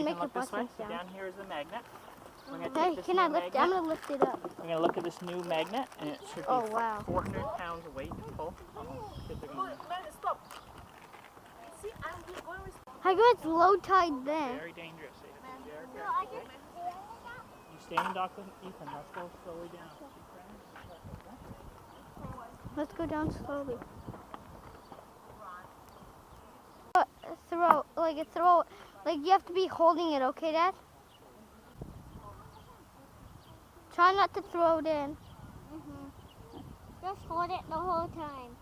make your butt sound. Down here is the magnet. Okay, can I lift it? I'm gonna lift it up. We're gonna look at this new magnet, and it should be 400 pounds of weight to pull. Stop. See, how good it's low tide then? Very dangerous. You stay in dock with Ethan. Let's go slowly down. Let's go down slowly. Throw, like you have to be holding it, okay, Dad? Try not to throw it in. Just hold it the whole time.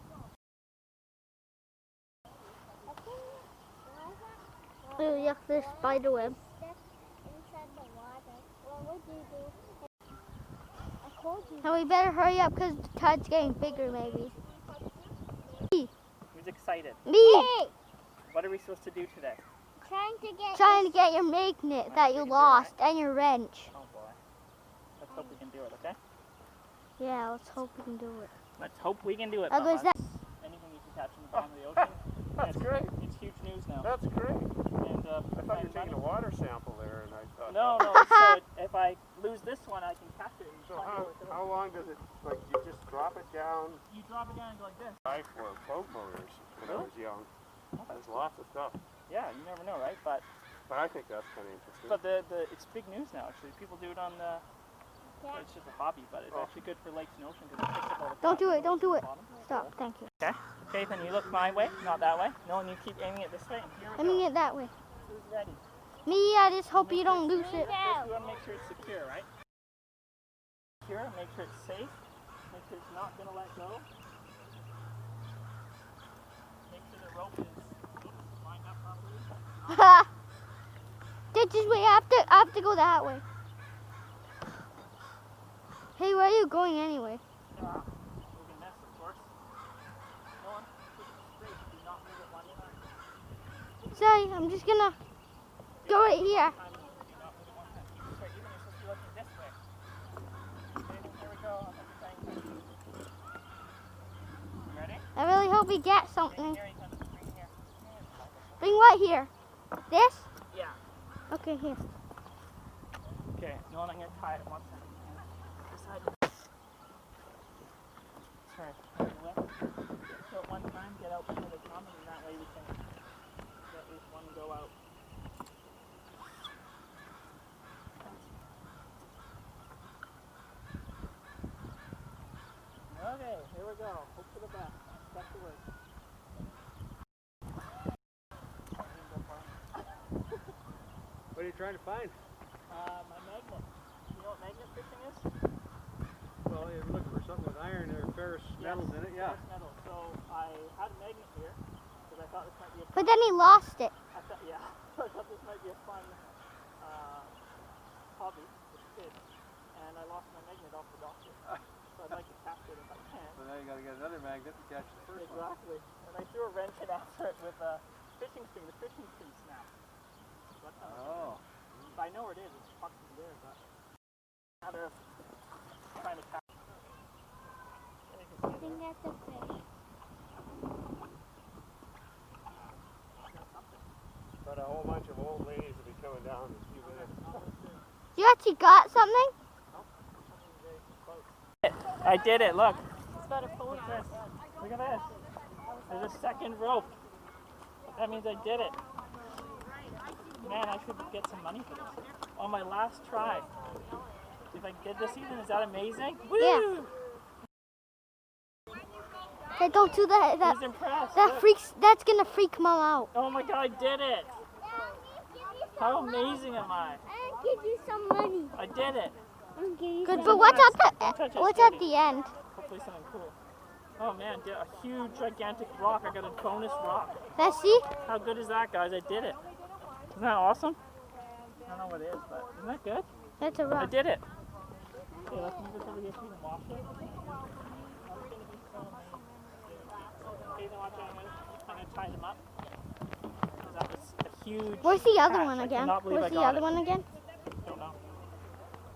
Oh, yuck, there's spider web. Inside the water. Well, what do you do? I told you. Now we better hurry up because the tide's getting bigger, maybe. Who's excited? Me! Hey! What are we supposed to do today? Trying to get your magnet that you lost and your wrench. Oh boy. Let's hope we can do it, okay? Yeah, let's hope we can do it. Let's hope we can do it. Otherwise, anything you can catch in the bottom of the ocean. That's great. It's huge news now. That's great. And I thought you were taking a water sample there, and I thought. No. So if I lose this one, I can catch it. And So how long does it? Like you just drop it down? You drop it down and go like this. I for boat motors when I was young. There's lots of stuff. Yeah, you never know, right? But I think that's kind of interesting. But it's big news now. Actually, people do it on the. Well, it's just a hobby, but it's actually good for lakes and oceans because it picks up all the. Don't do it. Don't do it. Stop. Thank you. Okay. Okay, then you look my way, not that way. No, and you keep aiming it this way. Aiming it that way. Who's ready? Me, I just hope you don't lose it. First, we want to make sure it's secure, right? Secure. Make sure it's safe. Make sure it's not going to let go. Make sure the rope is lined up properly. Just wait. I have to go that way. Hey, where are you going anyway? Moving this, of course. No one, keep it straight. Do not move it one time. Sorry, I'm just gonna go right here. I really hope we get something. Bring what here? This? Yeah. Okay, here. Okay, no, I'm going to tie it one second. This side. Sorry. So at one time, get out before they come, and that way we can get at least one go out. Okay, here we go. Hope for the best. That's the word. What are you trying to find? My magnet. You know what magnet fishing is? Well, you're looking for something with iron or ferrous metals in it, yeah. Ferrous metal. So I had a magnet here because I thought this might be a fun. But then he lost it. I thought this might be a fun hobby with kids, and I lost my magnet off the dock here. So I'd like to capture it if I can. So now you got to get another magnet to catch the first one. Exactly. And I threw a wrench in after it with a fishing string. The fishing string snapped. Oh. I know where it is. It's fucking there, but matter of trying to catch. I think that's a fish. But a whole bunch of old ladies will be coming down in a few minutes. You actually got something? I did it. Look. Look at this. Look at this. There's a second rope. That means I did it. Man, I should get some money for this. On my last try. If I did this even, is that amazing? Woo! Yeah. Hey, don't do that. He's impressed. That's gonna freak Mom out. Oh my god, I did it! How amazing am I? I'll give you some money. I did it. I'll give you Good, some but what's at the end? Hopefully something cool. Oh man, a huge gigantic rock. I got a bonus rock. Let's see. How good is that, guys? I did it. Isn't that awesome? I don't know what it is, but isn't that good? That's a I rock. did it. Okay, let's move this over here so we can wash it. Okay, then watch out. I'm going to tie them up. That was a huge Where's the other catch. one I again? cannot believe Where's I the got other it. one again? Don't know.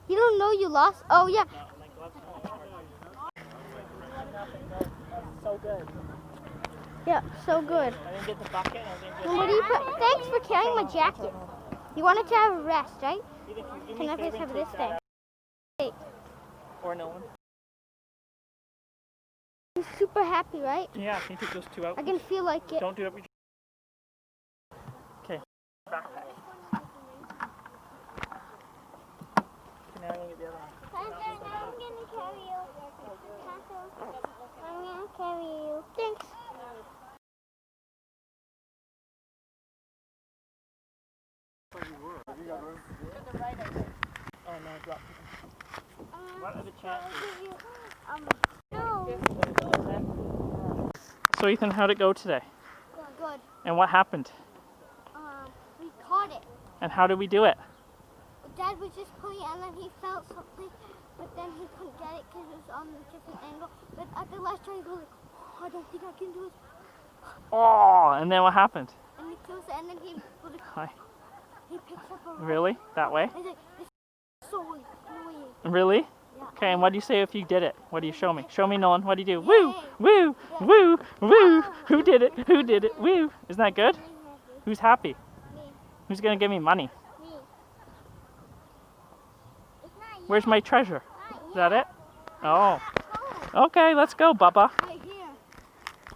You don't know you lost? Oh, yeah. No, my gloves don't work. So good. Yeah, so good. I didn't get the bucket. I didn't get And what do you put? Thanks for carrying my jacket. You wanted to have a rest, right? Either can you do Can me I a favor please have and this take thing? that Hey, out? Or no one? I'm super happy, right? Yeah, can you take those two out? I can feel like it. Don't do it with Okay. Backpack. Okay, now I'm gonna get the other one. I'm gonna carry you. I'm gonna carry you. Thanks. Oh no, I dropped it. What are the chances? No. So Ethan, how'd it go today? Good. And what happened? We caught it. And how did we do it? Dad was just pulling and then he felt something, but then he couldn't get it because it was on a different angle. But at the last try, he goes, oh, I don't think I can do it. Oh, and then what happened? And he kills it, and then he Hi. picks up a rock. Really? That way? He's like, this is so annoying. Really? Yeah. Okay, and what do you say if you did it? What do you show me? Show me, Nolan. What do you do? Yay. Woo! Woo! Woo! Woo! Who did it? Who did it? Woo! Isn't that good? Who's happy? Me. Who's gonna give me money? Me. It's not you. Where's my treasure? Not Is that it? you. Oh. Go. Okay, let's go, Bubba.